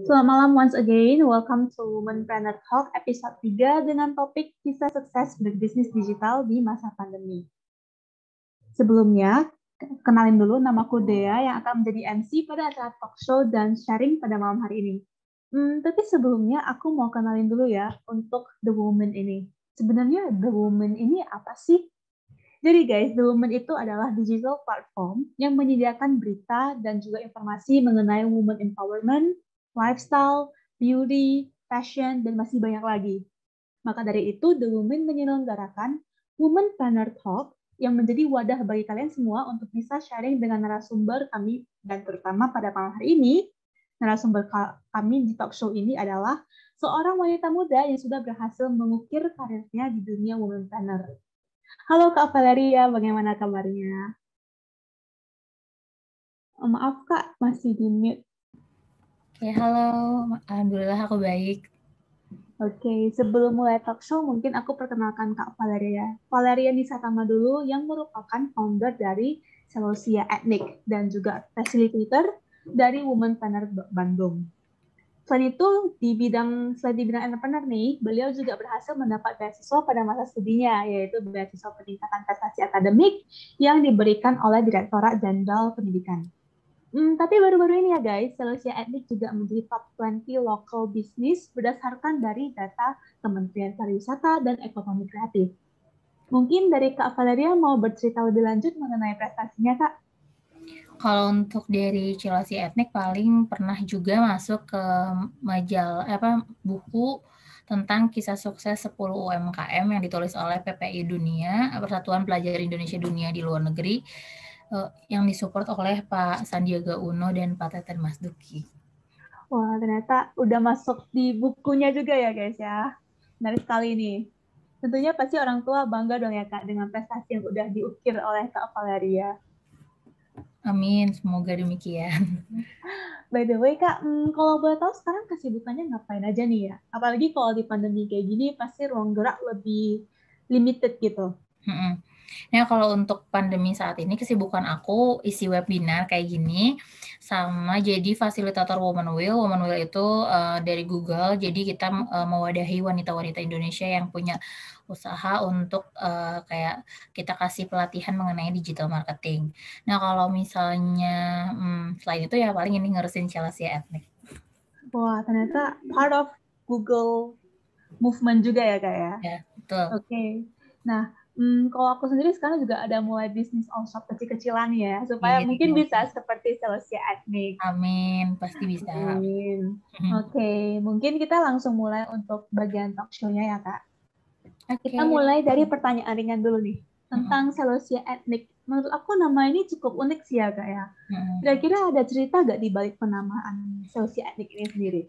Selamat malam once again. Welcome to Womenpreneur Talk episode 3 dengan topik kisah sukses berbisnis digital di masa pandemi. Sebelumnya, kenalin dulu namaku Dea yang akan menjadi MC pada acara talk show dan sharing pada malam hari ini. Tapi sebelumnya aku mau kenalin dulu ya untuk The Woman ini. Sebenarnya The Woman ini apa sih? Jadi guys, The Woman itu adalah digital platform yang menyediakan berita dan juga informasi mengenai women empowerment, lifestyle, beauty, fashion, dan masih banyak lagi. Maka dari itu, The Woman menyelenggarakan Womenpreneur Talk yang menjadi wadah bagi kalian semua untuk bisa sharing dengan narasumber kami, dan terutama pada malam hari ini, narasumber kami di talk show ini adalah seorang wanita muda yang sudah berhasil mengukir karirnya di dunia womenpreneur. Halo Kak Valeria, bagaimana kabarnya? Maaf Kak, masih di mute. Oke, halo. Alhamdulillah aku baik. Oke, sebelum mulai talk show, mungkin aku perkenalkan Kak Valeria. Valeria Nisatama dulu yang merupakan founder dari Celosia Ethnic dan juga facilitator dari Womenpreneur Bandung. Selain itu, selain di bidang entrepreneur nih, beliau juga berhasil mendapat beasiswa pada masa studinya, yaitu beasiswa peningkatan prestasi akademik yang diberikan oleh Direktorat Jenderal Pendidikan. Tapi baru-baru ini ya guys, Celosia Ethnic juga menjadi top 20 local business berdasarkan dari data Kementerian Pariwisata dan Ekonomi Kreatif. Mungkin dari Kak Valeria mau bercerita lebih lanjut mengenai prestasinya, Kak? Kalau untuk dari Celosia Ethnic paling pernah juga masuk ke buku tentang kisah sukses 10 UMKM yang ditulis oleh PPI Dunia, Persatuan Pelajar Indonesia Dunia di Luar Negeri, yang disupport oleh Pak Sandiaga Uno dan Pak Teten Mas Duki. Wah, ternyata udah masuk di bukunya juga ya guys ya. Menarik sekali nih. Tentunya pasti orang tua bangga dong ya Kak dengan prestasi yang udah diukir oleh Kak Valeria. Amin, semoga demikian. By the way Kak, kalau boleh tahu sekarang kesibukannya ngapain aja nih ya? Apalagi kalau di pandemi kayak gini pasti ruang gerak lebih limited gitu. Nah, kalau untuk pandemi saat ini kesibukan aku isi webinar kayak gini, sama jadi fasilitator Woman Will. Woman Will itu dari Google, jadi kita mewadahi wanita-wanita Indonesia yang punya usaha untuk kayak kita kasih pelatihan mengenai digital marketing. Nah, kalau misalnya selain itu ya paling ini ngurusin Celosia Ethnic. Wah, ternyata part of Google movement juga ya Kak ya? Ya, betul. Oke. Nah, kalau aku sendiri sekarang juga ada mulai bisnis all shop kecil-kecilan ya, supaya mungkin bisa seperti Celosia Ethnic. Amin, pasti bisa. Amin. Oke, mungkin kita langsung mulai untuk bagian talk show-nya ya Kak. Kita mulai dari pertanyaan ringan dulu nih, tentang Celosia Ethnic. Menurut aku nama ini cukup unik sih ya Kak ya. Kira-kira ada cerita nggak di balik penamaan Celosia Ethnic ini sendiri?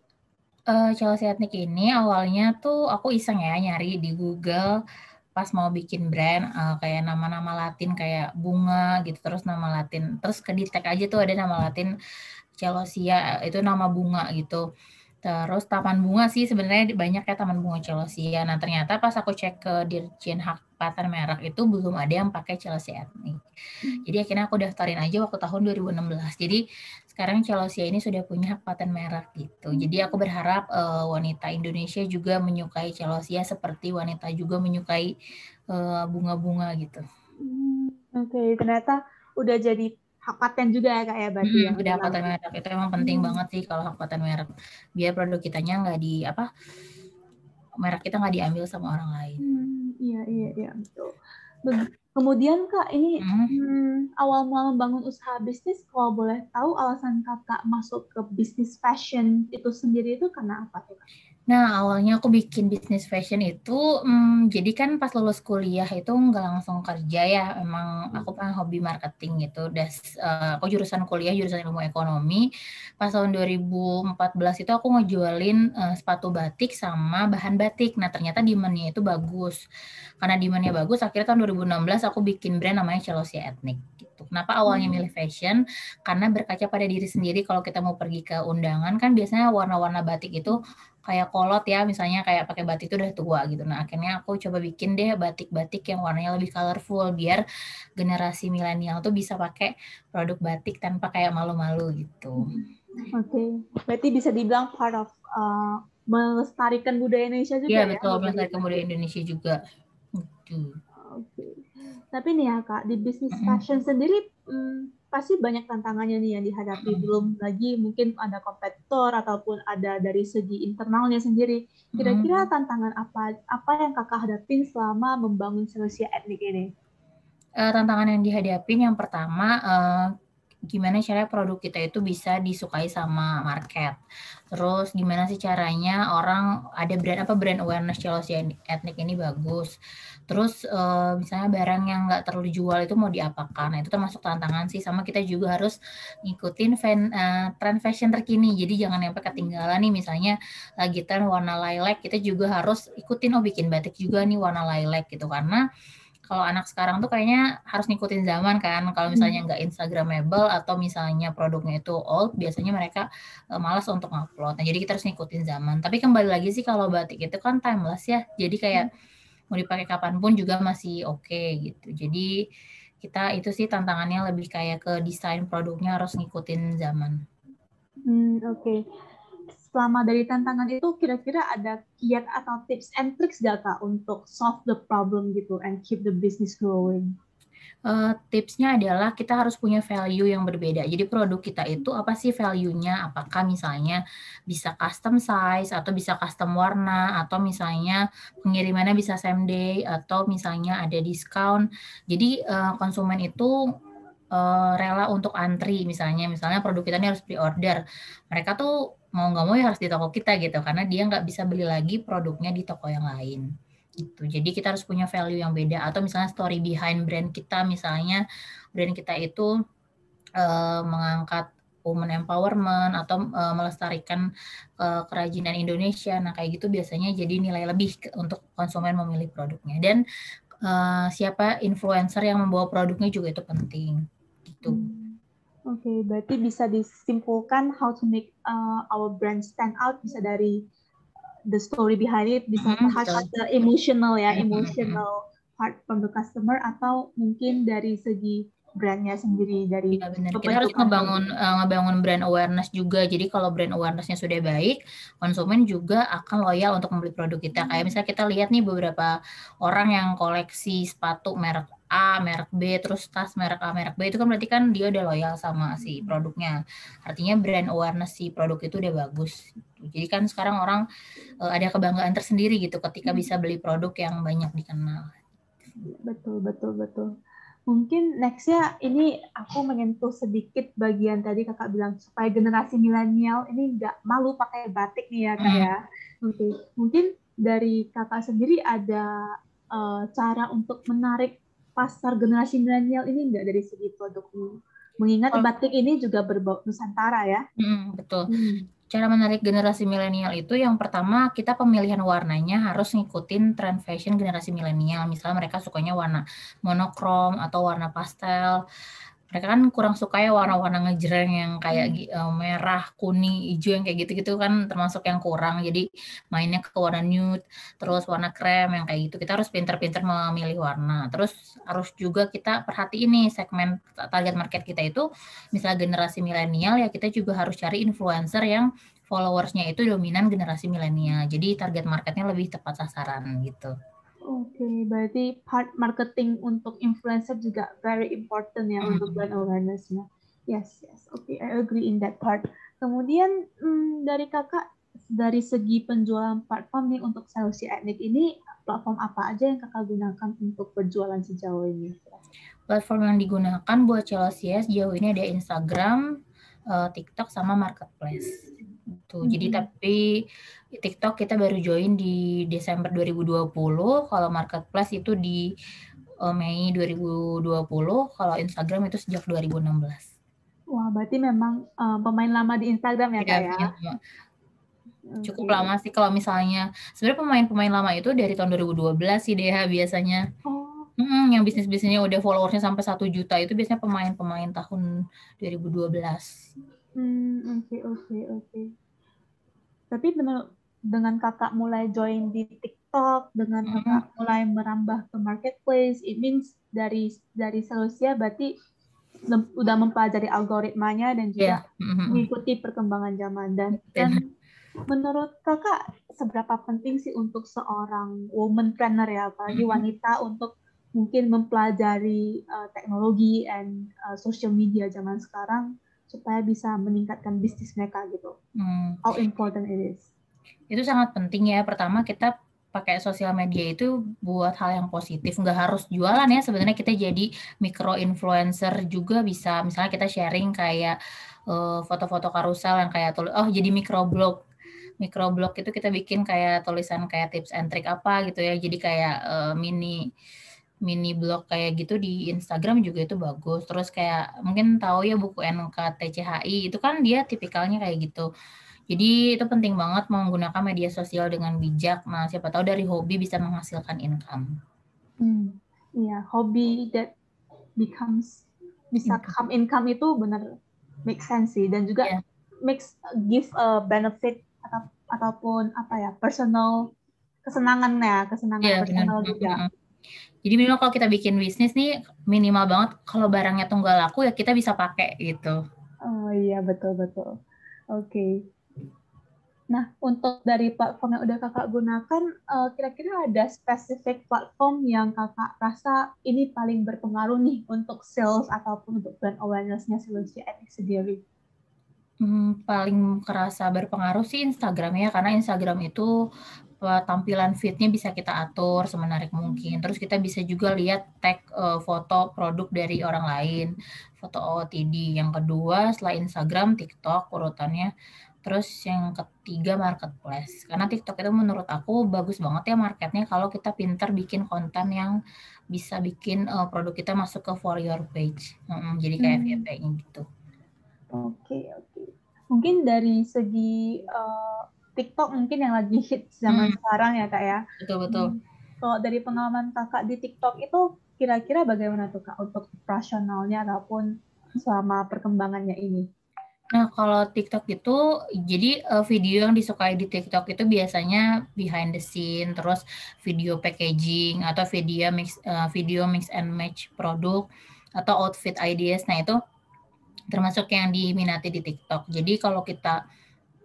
Celosia Ethnic ini awalnya tuh aku iseng ya nyari di Google pas mau bikin brand kayak nama-nama Latin kayak bunga gitu, terus nama Latin, terus ke di-tag aja tuh ada nama Latin Celosia, itu nama bunga gitu. Terus taman bunga sih sebenarnya banyak ya taman bunga Celosia. Nah, ternyata pas aku cek ke Dirjen Hak Paten Merek itu belum ada yang pakai Celosia Ethnic. Jadi akhirnya aku daftarin aja waktu tahun 2016. Jadi sekarang Celosia ini sudah punya hak paten merek gitu. Jadi aku berharap wanita Indonesia juga menyukai Celosia seperti wanita juga menyukai bunga-bunga gitu. Oke, ternyata udah jadi hak paten juga ya Kak ya berarti ya. Udah hak paten merek itu emang penting banget sih kalau hak paten merek. Biar produk kitanya nggak merek kita nggak diambil sama orang lain. Iya betul. Kemudian Kak, ini awal mula membangun usaha bisnis, kalau boleh tahu alasan Kakak masuk ke bisnis fashion itu sendiri itu karena apa tuh Kak? Nah, awalnya aku bikin bisnis fashion itu, jadi kan pas lulus kuliah itu nggak langsung kerja ya, emang aku pengen hobi marketing gitu. Aku jurusan ilmu ekonomi. Pas tahun 2014 itu aku ngejualin sepatu batik sama bahan batik. Nah, ternyata demand-nya itu bagus. Karena demand-nya bagus, akhirnya tahun 2016 aku bikin brand namanya Celosia Ethnic gitu. Kenapa awalnya milih fashion? Karena berkaca pada diri sendiri, kalau kita mau pergi ke undangan kan biasanya warna-warna batik itu kayak kolot ya, misalnya kayak pakai batik itu udah tua gitu. Nah, akhirnya aku coba bikin deh batik-batik yang warnanya lebih colorful biar generasi milenial tuh bisa pakai produk batik tanpa kayak malu-malu gitu. Oke. Berarti bisa dibilang part of melestarikan budaya Indonesia juga Iya ya. betul, melestarikan budaya Indonesia juga. Gitu. Oke. Tapi nih ya Kak, di bisnis Mm-mm. fashion sendiri pasti banyak tantangannya nih yang dihadapi. Mm-mm. Belum lagi mungkin ada kompetitor ataupun ada dari segi internalnya sendiri. Kira-kira Mm-mm. tantangan apa yang Kakak hadapin selama membangun solusi etnik ini? Tantangan yang dihadapin yang pertama, gimana caranya produk kita itu bisa disukai sama market. Terus gimana sih caranya orang ada brand awareness Chelsea etnik ini bagus. Terus misalnya barang yang nggak terlalu dijual itu mau diapakan. Nah, itu termasuk tantangan sih. Sama kita juga harus ngikutin tren fashion terkini. Jadi jangan sampai ketinggalan nih, misalnya lagi tren warna lilac, kita juga harus ikutin, oh bikin batik juga nih warna lilac gitu. Karena kalau anak sekarang tuh kayaknya harus ngikutin zaman kan. Kalau misalnya nggak Instagramable atau misalnya produknya itu old, biasanya mereka malas untuk ngupload. Nah, jadi kita harus ngikutin zaman. Tapi kembali lagi sih, kalau batik itu kan timeless ya. Jadi kayak mau dipakai kapanpun juga masih oke gitu. Jadi kita itu sih tantangannya lebih kayak ke desain produknya harus ngikutin zaman. Oke. Selama dari tantangan itu, kira-kira ada kiat atau tips and tricks gak Kak untuk solve the problem gitu and keep the business growing? Tipsnya adalah kita harus punya value yang berbeda. Jadi produk kita itu apa sih value-nya? Apakah misalnya bisa custom size atau bisa custom warna atau misalnya pengirimannya bisa same day atau misalnya ada diskon. Jadi konsumen itu rela untuk antri, misalnya produk kita ini harus pre-order. Mereka tuh mau nggak mau ya harus di toko kita gitu, karena dia nggak bisa beli lagi produknya di toko yang lain. Gitu. Jadi kita harus punya value yang beda, atau misalnya story behind brand kita, misalnya brand kita itu mengangkat women empowerment atau melestarikan kerajinan Indonesia. Nah, kayak gitu biasanya jadi nilai lebih untuk konsumen memilih produknya. Dan siapa influencer yang membawa produknya juga itu penting. Gitu. Oke, berarti bisa disimpulkan how to make our brand stand out bisa dari the story behind it, bisa touch Betul. the emotional ya, Mm-mm. emotional part from the customer, atau mungkin dari segi brandnya sendiri, dari Iya benar. Kita harus pembentukan produk. ngebangun brand awareness juga. Jadi kalau brand awarenessnya sudah baik, konsumen juga akan loyal untuk membeli produk kita. Kayak misalnya kita lihat nih beberapa orang yang koleksi sepatu merek A, merek B, terus tas merek A, merek B, itu kan berarti kan dia udah loyal sama si produknya. Artinya brand awareness si produk itu udah bagus. Jadi kan sekarang orang ada kebanggaan tersendiri gitu ketika bisa beli produk yang banyak dikenal. Betul, betul, betul. Mungkin nextnya ini aku menyentuh sedikit bagian tadi kakak bilang supaya generasi milenial ini nggak malu pakai batik nih ya kak ya. Oke, mungkin dari kakak sendiri ada cara untuk menarik pasar generasi milenial ini nggak dari segi produknya? Mengingat batik ini juga berbau Nusantara ya. Betul. Cara menarik generasi milenial itu yang pertama, kita pemilihan warnanya harus ngikutin tren fashion generasi milenial. Misalnya mereka sukanya warna monokrom atau warna pastel. Mereka kan kurang suka ya warna-warna ngejreng yang kayak merah, kuning, hijau yang kayak gitu-gitu kan termasuk yang kurang. Jadi mainnya ke warna nude, terus warna krem yang kayak gitu. Kita harus pinter-pinter memilih warna. Terus harus juga kita perhatiin nih segmen target market kita itu, misalnya generasi milenial, ya kita juga harus cari influencer yang followersnya itu dominan generasi milenial. Jadi target marketnya lebih tepat sasaran gitu. Oke, berarti part marketing untuk influencer juga very important ya untuk brand awareness-nya. Yes, yes. Oke, I agree in that part. Kemudian dari kakak, dari segi penjualan platform nih untuk solusi etnik ini, platform apa aja yang kakak gunakan untuk berjualan sejauh ini? Platform yang digunakan buat Celsius sejauh ini ada Instagram, TikTok, sama Marketplace. Jadi tapi TikTok kita baru join di Desember 2020, kalau Marketplace itu di Mei 2020, kalau Instagram itu sejak 2016. Wah, berarti memang pemain lama di Instagram ya, Kak ya? Cukup lama sih kalau misalnya. Sebenarnya pemain-pemain lama itu dari tahun 2012 sih deh biasanya. Oh. Yang bisnis-bisnisnya udah followersnya sampai 1 juta itu biasanya pemain-pemain tahun 2012. Oke. Tapi dengan kakak mulai join di TikTok, dengan kakak mulai merambah ke marketplace, it means dari Selosia berarti udah mempelajari algoritmanya dan juga mengikuti perkembangan zaman. Dan menurut kakak seberapa penting sih untuk seorang womanpreneur ya, apalagi wanita untuk mungkin mempelajari teknologi dan social media zaman sekarang supaya bisa meningkatkan bisnis mereka gitu? How important it is? Itu sangat penting ya. Pertama kita pakai sosial media itu buat hal yang positif, nggak harus jualan ya. Sebenarnya kita jadi micro influencer juga bisa. Misalnya kita sharing kayak foto-foto karusel yang kayak jadi microblog. Microblog itu kita bikin kayak tulisan kayak tips and trick apa gitu ya. Jadi kayak mini blog kayak gitu di Instagram juga itu bagus. Terus kayak mungkin tahu ya buku NKTCHI itu kan dia tipikalnya kayak gitu. Jadi itu penting banget menggunakan media sosial dengan bijak. Nah, siapa tahu dari hobi bisa menghasilkan income. Iya, hobi that bisa come income itu benar make sense sih, dan juga give a benefit ataupun apa ya, kesenangan personal juga. Jadi minimal kalau kita bikin bisnis nih minimal banget kalau barangnya tuh nggak laku ya kita bisa pakai gitu. Oh iya, betul. Oke. Nah, untuk dari platform yang udah kakak gunakan, kira-kira ada spesifik platform yang kakak rasa ini paling berpengaruh nih untuk sales ataupun untuk brand awareness-nya si Lucia Ethics sendiri? Paling kerasa berpengaruh sih Instagram ya, karena Instagram itu tampilan feed-nya bisa kita atur semenarik mungkin. Terus kita bisa juga lihat tag foto produk dari orang lain, foto OOTD. Yang kedua setelah Instagram, TikTok urutannya. Terus yang ketiga marketplace. Karena TikTok itu menurut aku bagus banget ya marketnya kalau kita pintar bikin konten yang bisa bikin produk kita masuk ke for your page. Jadi kayak FYP-nya gitu. Oke. Mungkin dari segi TikTok mungkin yang lagi hit zaman sekarang ya Kak ya. Betul. Kalau dari pengalaman Kakak di TikTok itu kira-kira bagaimana tuh Kak untuk operasionalnya ataupun selama perkembangannya ini? Nah, kalau TikTok itu, jadi video yang disukai di TikTok itu biasanya behind the scene, terus video packaging, atau video mix and match produk, atau outfit ideas. Nah, itu termasuk yang diminati di TikTok. Jadi kalau kita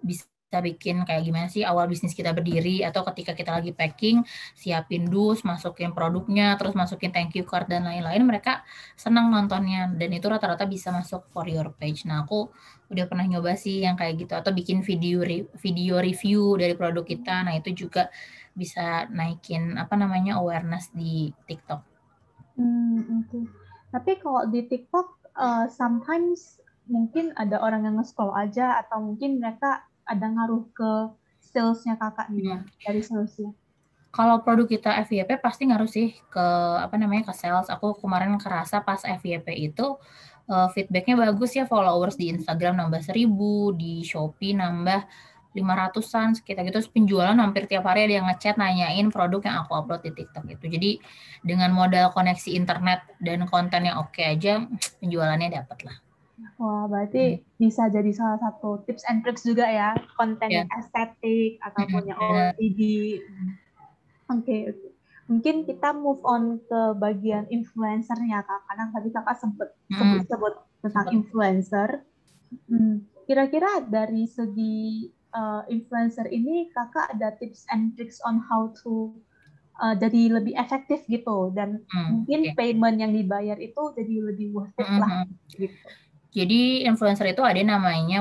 bisa bikin kayak gimana sih awal bisnis kita berdiri, atau ketika kita lagi packing, siapin dus, masukin produknya, terus masukin thank you card dan lain-lain, mereka senang nontonnya dan itu rata-rata bisa masuk for your page. Nah, aku udah pernah nyoba sih yang kayak gitu, atau bikin video review dari produk kita. Nah, itu juga bisa naikin awareness di TikTok. Okay. Tapi kalau di TikTok sometimes mungkin ada orang yang nge-scroll aja, atau mungkin mereka ada ngaruh ke salesnya kakak nih dari salesnya. Kalau produk kita FYP pasti ngaruh sih ke ke sales. Aku kemarin kerasa pas FYP itu feedbacknya bagus ya, followers di Instagram nambah 1.000, di Shopee nambah 500-an sekitar gitu. Terus penjualan hampir tiap hari ada yang ngechat nanyain produk yang aku upload di TikTok itu. Jadi dengan modal koneksi internet dan konten yang oke aja, penjualannya dapat lah. Wah, berarti bisa jadi salah satu tips and tricks juga ya, konten yang estetik ataupun yang OOTD. Oke. Mungkin kita move on ke bagian influencer-nya, Kak. Karena tadi Kakak sempat sebut tentang influencer. Kira-kira dari segi influencer ini, Kakak ada tips and tricks on how to jadi lebih efektif gitu, dan mungkin payment yang dibayar itu jadi lebih worth it lah gitu. Jadi influencer itu ada namanya,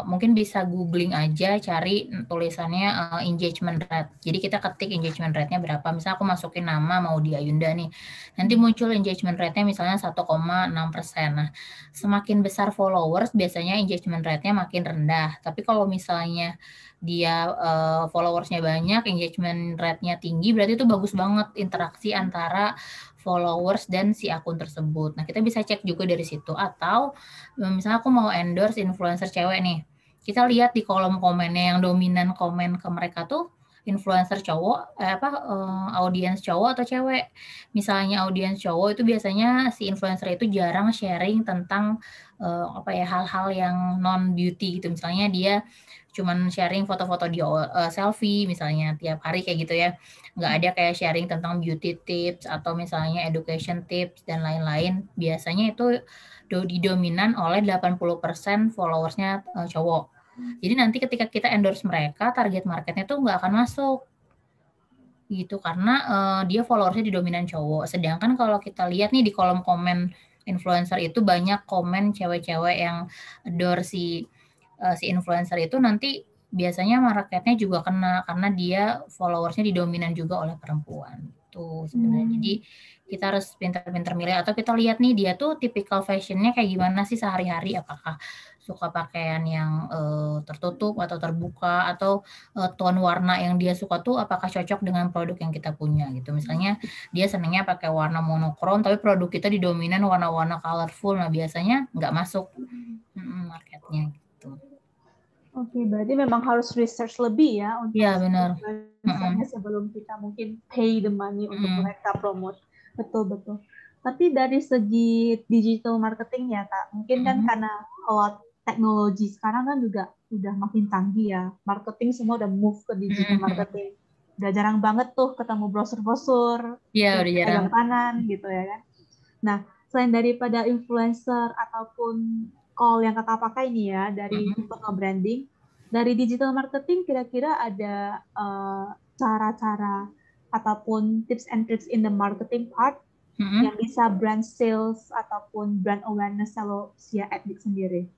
mungkin bisa googling aja, cari tulisannya engagement rate. Jadi kita ketik engagement rate-nya berapa. Misalnya aku masukin nama Maudy Ayunda nih, nanti muncul engagement rate-nya misalnya 1,6%. Nah, semakin besar followers biasanya engagement rate-nya makin rendah. Tapi kalau misalnya dia followers-nya banyak, engagement rate-nya tinggi, berarti itu bagus banget interaksi antara followers dan si akun tersebut. Nah, kita bisa cek juga dari situ. Atau misalnya aku mau endorse influencer cewek nih, kita lihat di kolom komennya yang dominan komen ke mereka tuh influencer cowok, audiens cowok atau cewek. Misalnya audiens cowok itu biasanya si influencer itu jarang sharing tentang hal-hal yang non beauty gitu. Misalnya dia cuman sharing foto-foto dia selfie misalnya tiap hari kayak gitu ya. Nggak ada kayak sharing tentang beauty tips atau misalnya education tips dan lain-lain. Biasanya itu didominan oleh 80% followersnya cowok. Jadi nanti ketika kita endorse mereka, target marketnya tuh nggak akan masuk gitu karena dia followersnya didominan cowok. Sedangkan kalau kita lihat nih di kolom komen influencer itu banyak komen cewek-cewek yang adore si influencer itu, nanti biasanya marketnya juga kena karena dia followersnya didominan juga oleh perempuan itu sebenarnya. Jadi kita harus pintar-pintar milih atau kita lihat nih dia tuh tipikal fashionnya kayak gimana sih sehari-hari, apakah suka pakaian yang tertutup atau terbuka atau tone warna yang dia suka tuh apakah cocok dengan produk yang kita punya gitu. Misalnya dia senangnya pakai warna monokrom tapi produk kita didominan warna-warna colorful, nah biasanya nggak masuk marketnya gitu. Oke, berarti memang harus research lebih ya untuk Iya, benar. sebelum kita mungkin pay the money untuk mereka promote. Betul. Tapi dari segi digital marketing ya Kak, mungkin kan karena kalau teknologi sekarang kan juga udah makin canggih ya. Marketing semua udah move ke digital marketing. Udah jarang banget tuh ketemu brosur-brosur, udah jarang. pegang tangan gitu ya kan. Nah, selain daripada influencer ataupun call yang Kakak pakai ini ya, dari untuk nge-branding, dari digital marketing kira-kira ada cara-cara ataupun tips and tricks in the marketing part yang bisa brand sales ataupun brand awareness kalau Sia Edik sendiri?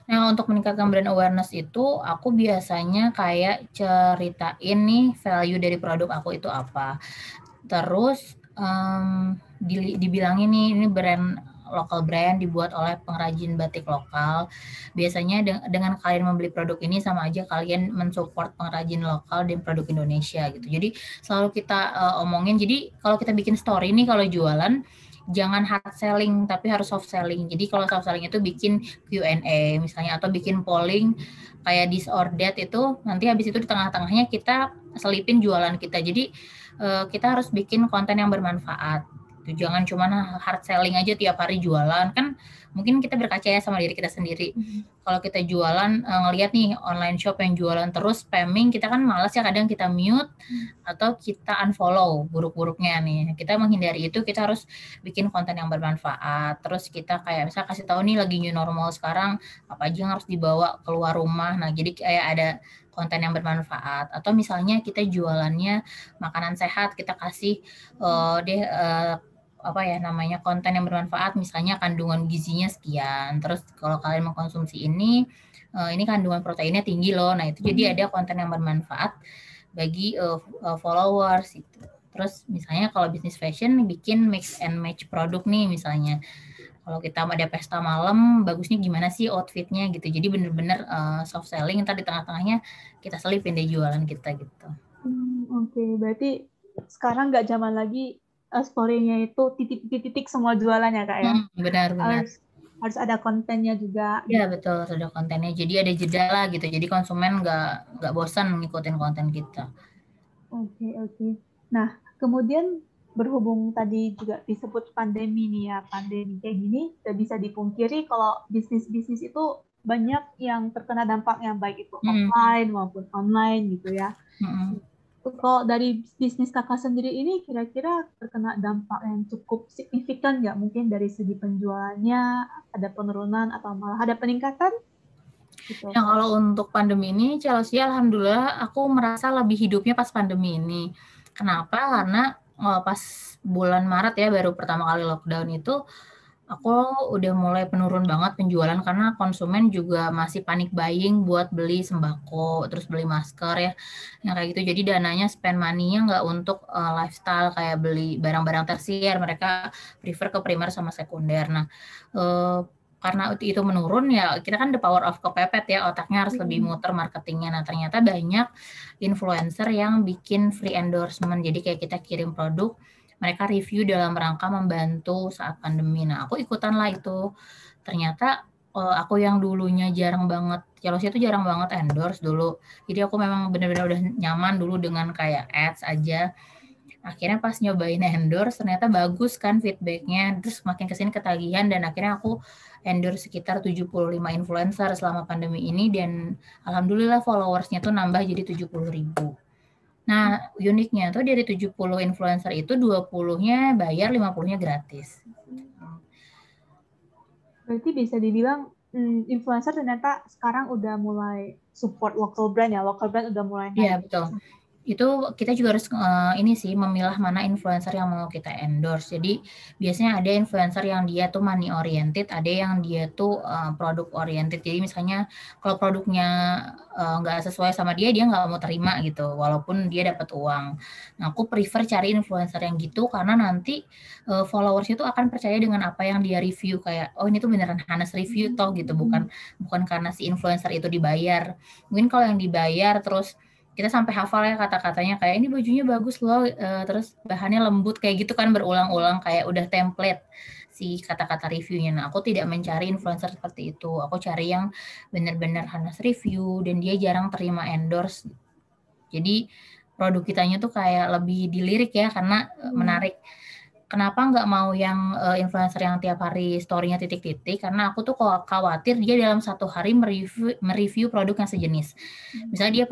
Nah, untuk meningkatkan brand awareness itu, aku biasanya kayak ceritain nih value dari produk aku itu apa. Terus dibilangin nih ini local brand dibuat oleh pengrajin batik lokal. Biasanya dengan kalian membeli produk ini sama aja kalian mensupport pengrajin lokal dan produk Indonesia gitu. Jadi selalu kita omongin. Jadi kalau kita bikin story nih kalau jualan jangan hard selling tapi harus soft selling. Jadi kalau soft selling itu bikin Q&A misalnya atau bikin polling kayak this or that itu, nanti habis itu di tengah-tengahnya kita selipin jualan kita. Jadi kita harus bikin konten yang bermanfaat. Jangan cuma hard selling aja tiap hari jualan, kan mungkin kita berkaca ya sama diri kita sendiri. Kalau kita jualan, ngelihat nih online shop yang jualan terus spamming, kita kan malas ya, kadang kita mute atau kita unfollow buruk-buruknya nih. Kita menghindari itu, kita harus bikin konten yang bermanfaat. Terus kita kayak misalnya kasih tahu nih lagi new normal sekarang, apa aja yang harus dibawa keluar rumah. Nah, jadi kayak ada konten yang bermanfaat. Atau misalnya kita jualannya makanan sehat, kita kasih konten yang bermanfaat, misalnya kandungan gizinya sekian, terus kalau kalian mengkonsumsi ini kandungan proteinnya tinggi loh. Nah itu jadi ada konten yang bermanfaat bagi followers itu. Terus misalnya kalau bisnis fashion bikin mix and match produk nih, misalnya kalau kita ada pesta malam, bagusnya gimana sih outfitnya gitu. Jadi bener-bener soft selling, ntar di tengah-tengahnya kita selipin deh jualan kita gitu. Oke, berarti sekarang nggak zaman lagi story-nya itu titik-titik semua jualannya Kak ya? Benar-benar. Harus ada kontennya juga. Iya betul, harus ada kontennya. Jadi ada jeda lah gitu. Jadi konsumen nggak bosan ngikutin konten kita. Oke. Nah, kemudian berhubung tadi juga disebut pandemi nih ya, pandemi kayak gini, tidak bisa dipungkiri kalau bisnis-bisnis itu banyak yang terkena dampaknya, baik itu offline maupun online gitu ya. Kalau dari bisnis kakak sendiri ini kira-kira terkena dampak yang cukup signifikan nggak? Mungkin dari segi penjualannya ada penurunan atau malah ada peningkatan? Gitu. Ya kalau untuk pandemi ini, Chelsea alhamdulillah aku merasa lebih hidupnya pas pandemi ini. Kenapa? Karena pas bulan Maret ya baru pertama kali lockdown itu, aku udah mulai penurun banget penjualan karena konsumen juga masih panik buying buat beli sembako, terus beli masker ya, yang kayak gitu. Jadi dananya spend money-nya nggak untuk lifestyle kayak beli barang-barang tersier, mereka prefer ke primer sama sekunder. Nah, karena itu menurun ya kita kan the power of kepepet ya, otaknya harus lebih muter marketingnya. Nah ternyata banyak influencer yang bikin free endorsement, jadi kayak kita kirim produk, mereka review dalam rangka membantu saat pandemi. Nah aku ikutan lah itu, ternyata Aku yang dulunya jarang banget, Chelsea itu jarang banget endorse dulu. Jadi aku memang benar-benar udah nyaman dulu dengan kayak ads aja. Akhirnya pas nyobain endorse ternyata bagus kan feedbacknya, terus makin kesini ketagihan dan akhirnya aku endorse sekitar 75 influencer selama pandemi ini dan alhamdulillah followersnya tuh nambah jadi 70.000. Nah uniknya tuh dari 70 influencer itu 20-nya bayar, 50-nya gratis. Berarti bisa dibilang influencer ternyata sekarang udah mulai support local brand ya, local brand udah mulai Iya naik. betul. Itu kita juga harus ini sih memilah mana influencer yang mau kita endorse. Jadi biasanya ada influencer yang dia tuh money oriented, ada yang dia tuh produk oriented. Jadi misalnya kalau produknya nggak sesuai sama dia, dia nggak mau terima gitu, walaupun dia dapat uang. Nah, aku prefer cari influencer yang gitu karena nanti followers itu akan percaya dengan apa yang dia review, kayak oh ini tuh beneran Hanes review toh gitu, bukan karena si influencer itu dibayar. Mungkin kalau yang dibayar terus kita sampai hafal ya kata-katanya, kayak ini bajunya bagus loh, terus bahannya lembut kayak gitu kan, berulang-ulang kayak udah template si kata-kata reviewnya. Nah aku tidak mencari influencer seperti itu, aku cari yang benar-benar Hanes review dan dia jarang terima endorse. Jadi produk kitanya tuh kayak lebih dilirik ya, karena menarik. Kenapa nggak mau yang influencer yang tiap hari story-nya titik-titik? Karena aku tuh khawatir dia dalam satu hari mereview produk yang sejenis. Misalnya dia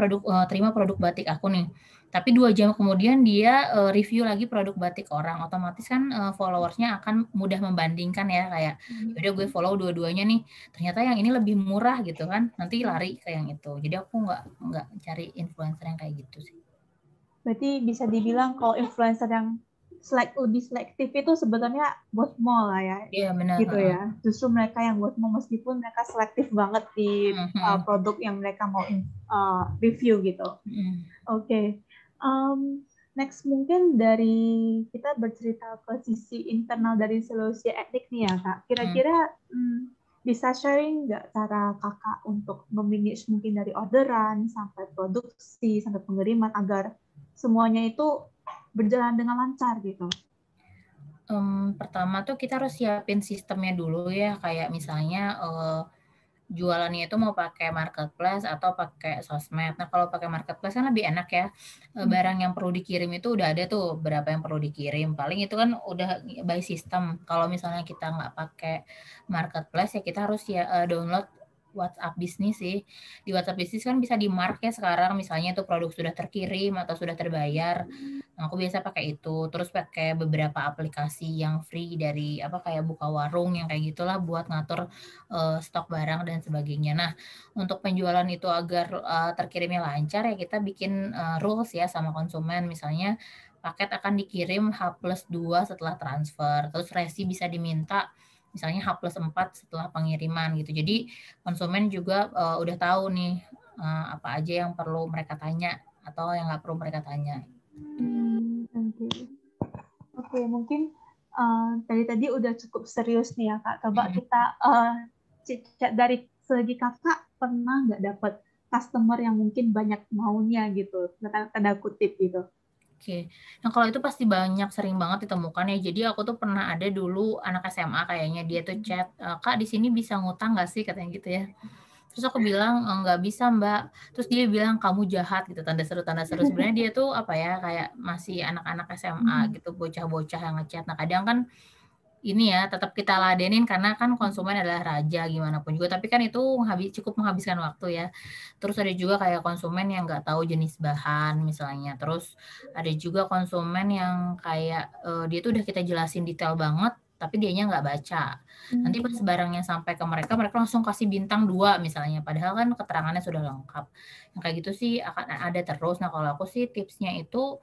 terima produk batik aku nih, tapi 2 jam kemudian dia review lagi produk batik orang, otomatis kan followersnya akan mudah membandingkan ya, kayak yaudah gue follow dua-duanya nih, ternyata yang ini lebih murah gitu kan, nanti lari ke yang itu. Jadi aku nggak cari influencer yang kayak gitu sih. Berarti bisa dibilang kalau influencer yang lebih selektif itu sebenarnya bot mall lah ya, Iya benar. gitu ya. Justru mereka yang bot mall meskipun mereka selektif banget di produk yang mereka mau review gitu. Oke. Next mungkin dari kita bercerita ke sisi internal dari solusi etnik nih ya Kak. Kira-kira bisa sharing nggak cara Kakak untuk memanage mungkin dari orderan sampai produksi sampai pengiriman agar semuanya itu berjalan dengan lancar gitu? Pertama tuh kita harus siapin sistemnya dulu ya, kayak misalnya jualannya itu mau pakai marketplace atau pakai sosmed. Nah kalau pakai marketplace kan lebih enak ya, barang yang perlu dikirim itu udah ada tuh berapa yang perlu dikirim. Paling itu kan udah by system. Kalau misalnya kita nggak pakai marketplace ya kita harus download WhatsApp bisnis sih. Di WhatsApp bisnis kan bisa di-mark ya sekarang, misalnya itu produk sudah terkirim atau sudah terbayar. Nah, aku biasa pakai itu, terus pakai beberapa aplikasi yang free dari kayak Buka Warung yang kayak gitulah buat ngatur stok barang dan sebagainya. Nah, untuk penjualan itu agar terkirimnya lancar ya kita bikin rules ya sama konsumen, misalnya paket akan dikirim H+2 setelah transfer, terus resi bisa diminta misalnya H+4 setelah pengiriman gitu. Jadi konsumen juga udah tahu nih apa aja yang perlu mereka tanya atau yang nggak perlu mereka tanya. Oke, mungkin tadi udah cukup serius nih ya Kak. Coba kita dari segi Kakak pernah nggak dapat customer yang mungkin banyak maunya gitu, tanda kutip gitu? Oke. Nah, kalau itu pasti sering banget ditemukan ya. Jadi aku tuh pernah ada dulu anak SMA kayaknya, dia tuh chat, "Kak, di sini bisa ngutang nggak sih?" Katanya gitu ya. Terus aku bilang, "Nggak bisa, Mbak." Terus dia bilang, "Kamu jahat," gitu, tanda seru tanda seru. Sebenarnya dia tuh kayak masih anak-anak SMA gitu, bocah-bocah yang ngechat. Nah, kadang kan ini ya, tetap kita ladenin karena kan konsumen adalah raja gimana pun juga, tapi kan itu cukup menghabiskan waktu ya. Terus ada juga kayak konsumen yang nggak tahu jenis bahan misalnya, terus ada juga konsumen yang kayak, dia tuh udah kita jelasin detail banget, tapi dianya nggak baca. Nanti pas barangnya sampai ke mereka, mereka langsung kasih bintang 2 misalnya, padahal kan keterangannya sudah lengkap. Yang kayak gitu sih akan ada terus. Nah, kalau aku sih tipsnya itu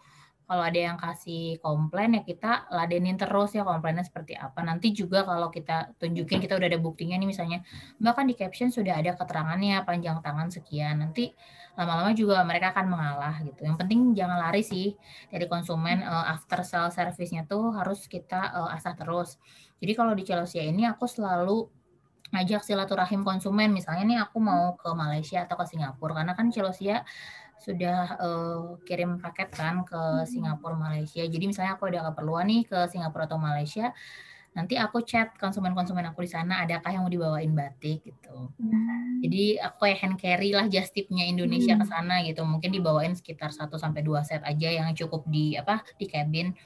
kalau ada yang kasih komplain ya kita ladenin terus ya komplainnya seperti apa. Nanti juga kalau kita tunjukin kita udah ada buktinya nih misalnya, "Mbak kan di caption sudah ada keterangannya panjang tangan sekian." Nanti lama-lama juga mereka akan mengalah gitu. Yang penting jangan lari sih dari konsumen, after sale service-nya tuh harus kita asah terus. Jadi kalau di Celosia ini aku selalu ngajak silaturahim konsumen, misalnya nih aku mau ke Malaysia atau ke Singapura karena kan Celosia sudah kirim paket kan ke Singapura, Malaysia. Jadi misalnya aku ada keperluan nih ke Singapura atau Malaysia, nanti aku chat konsumen-konsumen aku di sana, adakah yang mau dibawain batik gitu. Jadi aku kayak hand carry lah just tip-nya Indonesia ke sana gitu. Mungkin dibawain sekitar 1-2 set aja yang cukup di cabin.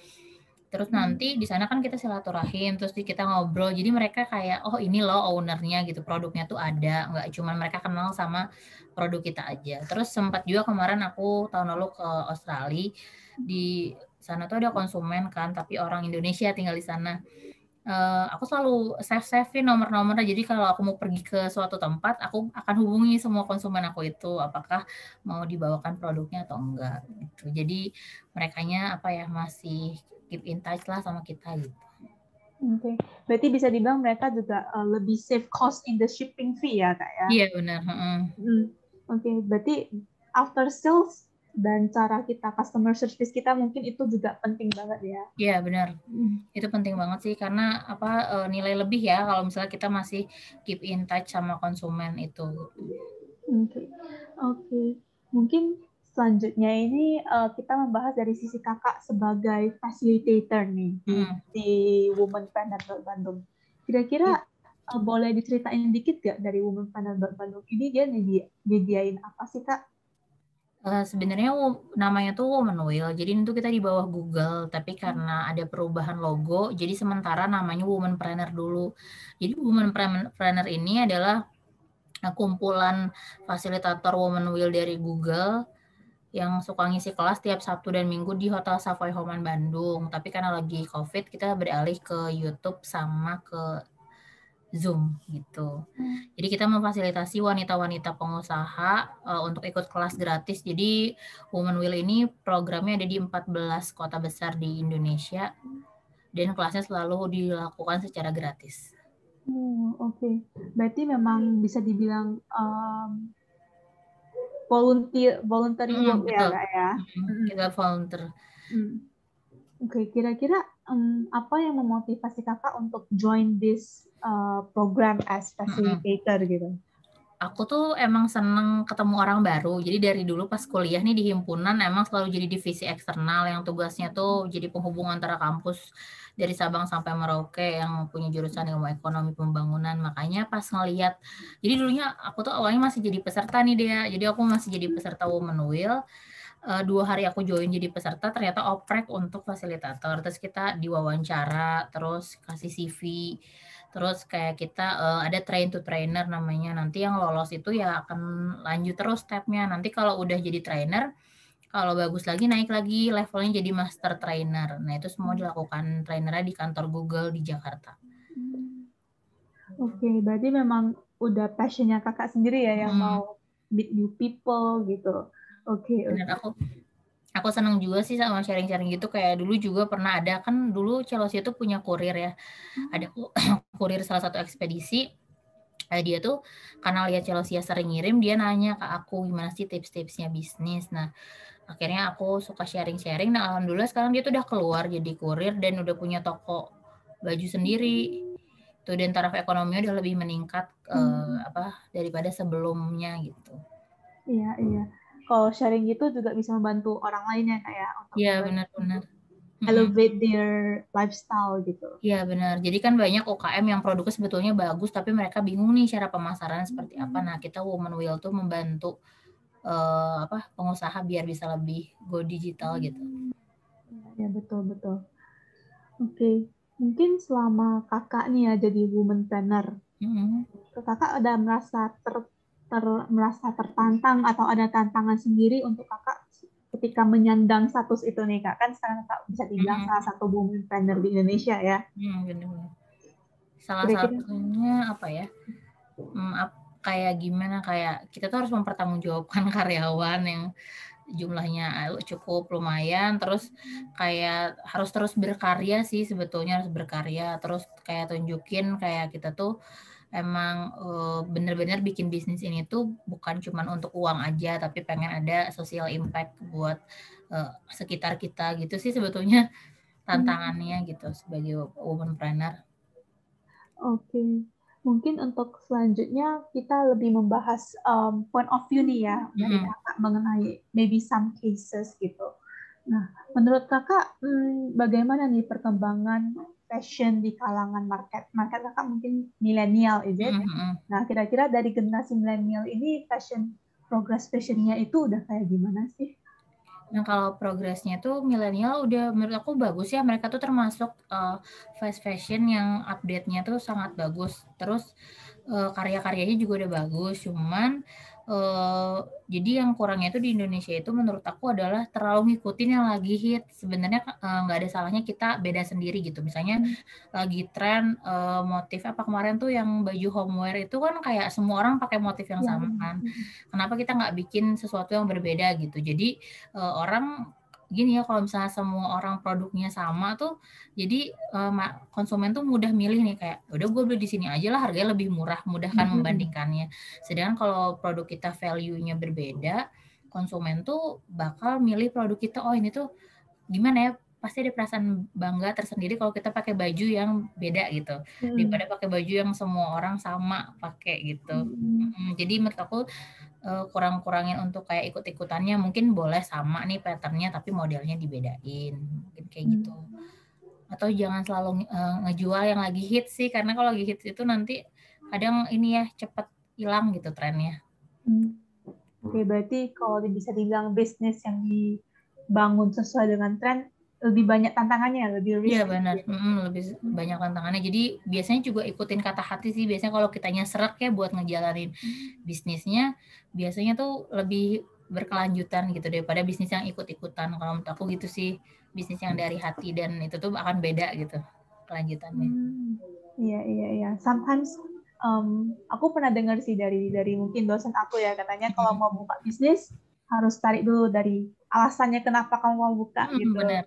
Terus nanti di sana kan kita silaturahim, terus kita ngobrol. Jadi mereka kayak, oh ini loh ownernya gitu, produknya tuh ada, nggak cuma mereka kenal sama produk kita aja. Terus sempat juga kemarin aku tahun lalu ke Australia, di sana tuh ada konsumen kan, tapi orang Indonesia tinggal di sana. Aku selalu save-savein nomor-nomornya. Jadi kalau aku mau pergi ke suatu tempat, aku akan hubungi semua konsumen aku itu, apakah mau dibawakan produknya atau enggak gitu. Jadi merekanya masih keep in touch lah sama kita gitu. Oke, berarti bisa dibilang mereka juga lebih save cost in the shipping fee ya Kak ya? Iya benar. Oke, berarti after sales dan cara kita customer service kita mungkin itu juga penting banget ya? Iya benar. Itu penting banget sih karena nilai lebih ya kalau misalnya kita masih keep in touch sama konsumen itu. Oke. Mungkin selanjutnya ini kita membahas dari sisi kakak sebagai facilitator nih di Womenpreneur Bandung. Kira-kira boleh diceritain dikit gak dari Womenpreneur Bandung ini dia nyediain apa sih kak? Sebenarnya namanya tuh Woman Wheel, jadi itu kita di bawah Google, tapi karena ada perubahan logo, jadi sementara namanya Womenpreneur dulu. Jadi Womenpreneur ini adalah kumpulan fasilitator Woman Wheel dari Google yang suka ngisi kelas tiap Sabtu dan Minggu di Hotel Savoy Homan Bandung. Tapi karena lagi COVID, kita beralih ke YouTube sama ke Zoom gitu. Jadi kita memfasilitasi wanita-wanita pengusaha untuk ikut kelas gratis. Jadi Women Wheel ini programnya ada di 14 kota besar di Indonesia dan kelasnya selalu dilakukan secara gratis. Oke. Berarti memang bisa dibilang voluntary work ya kak ya? Kita volunteer. Oke, kira-kira apa yang memotivasi kakak untuk join this program as facilitator gitu? Aku tuh emang seneng ketemu orang baru. Jadi dari dulu pas kuliah nih di himpunan emang selalu jadi divisi eksternal yang tugasnya tuh jadi penghubung antara kampus dari Sabang sampai Merauke yang punya jurusan ilmu ekonomi pembangunan. Makanya pas ngeliat, jadi dulunya aku tuh awalnya masih jadi peserta nih dia. Jadi aku masih jadi peserta Women Wheel. 2 hari aku join jadi peserta ternyata oprek untuk fasilitator. Terus kita diwawancara, terus kasih CV. Terus kayak kita ada train to trainer namanya. Nanti yang lolos itu ya akan lanjut terus stepnya. Nanti kalau udah jadi trainer, kalau bagus lagi naik lagi levelnya jadi master trainer. Nah itu semua dilakukan trainernya di kantor Google di Jakarta. Oke, berarti memang udah passionnya kakak sendiri ya yang mau meet new people gitu. Oke. Bener, aku seneng juga sih sama sharing-sharing gitu. Kayak dulu juga pernah ada kan dulu Chelsea itu punya kurir ya. Ada kurir salah satu ekspedisi. Dia tuh karena lihat Chelsea sering ngirim, dia nanya ke aku gimana sih tips-tipsnya bisnis. Nah akhirnya aku suka sharing-sharing. Nah alhamdulillah sekarang dia tuh udah keluar jadi kurir dan udah punya toko baju sendiri. Tuh dan taraf ekonominya udah lebih meningkat daripada sebelumnya gitu. Iya. Kalau sharing gitu juga bisa membantu orang lain ya kayak untuk benar-benar elevate their lifestyle gitu. Iya benar. Jadi kan banyak UKM yang produknya sebetulnya bagus, tapi mereka bingung nih cara pemasarannya seperti apa. Nah kita Women Wheel tuh membantu pengusaha biar bisa lebih go digital gitu. Ya betul. Oke, mungkin selama kakak nih ya jadi womanpreneur, kakak ada merasa tertantang atau ada tantangan sendiri untuk kakak ketika menyandang status itu nih kak, kan sekarang kakak bisa dibilang salah satu womanpreneur di Indonesia ya. Benar. Salah satunya apa ya? Kayak gimana, kayak kita tuh harus mempertanggungjawabkan karyawan yang jumlahnya cukup lumayan, terus kayak harus terus berkarya sih sebetulnya, harus berkarya, terus kayak tunjukin kayak kita tuh emang bener-bener bikin bisnis ini tuh bukan cuma untuk uang aja, tapi pengen ada social impact buat sekitar kita gitu sih sebetulnya tantangannya gitu sebagai womanpreneur. Oke. Mungkin untuk selanjutnya kita lebih membahas point of view nih ya dari kakak mengenai maybe some cases gitu. Nah, menurut kakak bagaimana nih perkembangan fashion di kalangan market kakak mungkin milenial, is it? Nah, kira-kira dari generasi milenial ini progress fashionnya itu udah kayak gimana sih? Nah, kalau progresnya tuh milenial udah menurut aku bagus ya. Mereka tuh termasuk fast fashion yang update-nya tuh sangat bagus. Terus karya-karyanya juga udah bagus. Cuman jadi yang kurangnya itu di Indonesia itu menurut aku adalah terlalu ngikutin yang lagi hit. Sebenarnya nggak ada salahnya kita beda sendiri gitu. Misalnya lagi tren motif apa kemarin tuh yang baju homeware itu kan kayak semua orang pakai motif yang sama kan. Kenapa kita nggak bikin sesuatu yang berbeda gitu. Jadi orang gini ya, kalau misalnya semua orang produknya sama tuh, jadi konsumen tuh mudah milih nih, kayak udah gue beli di sini aja lah, harganya lebih murah, mudah kan membandingkannya. Sedangkan kalau produk kita value-nya berbeda, konsumen tuh bakal milih produk kita, oh ini tuh gimana ya, pasti ada perasaan bangga tersendiri kalau kita pakai baju yang beda gitu, daripada pakai baju yang semua orang sama pakai gitu. Jadi menurut aku kurang-kurangin untuk kayak ikut-ikutannya, mungkin boleh sama nih patternnya tapi modelnya dibedain, mungkin kayak gitu. Atau jangan selalu ngejual yang lagi hit sih, karena kalau lagi hit itu nanti kadang ini ya cepet hilang gitu trennya. Oke, berarti kalau bisa dibilang bisnis yang dibangun sesuai dengan tren lebih banyak tantangannya, lebih risky. Iya benar, lebih banyak tantangannya. Jadi biasanya juga ikutin kata hati sih. Biasanya kalau kitanya serak ya buat ngejalanin bisnisnya, biasanya tuh lebih berkelanjutan gitu daripada bisnis yang ikut-ikutan. Kalau menurut aku gitu sih, bisnis yang dari hati dan itu tuh akan beda gitu kelanjutannya. Iya. Sometimes aku pernah dengar sih dari mungkin dosen aku ya, katanya kalau mau buka bisnis harus tarik dulu dari alasannya kenapa kamu mau buka gitu. Benar.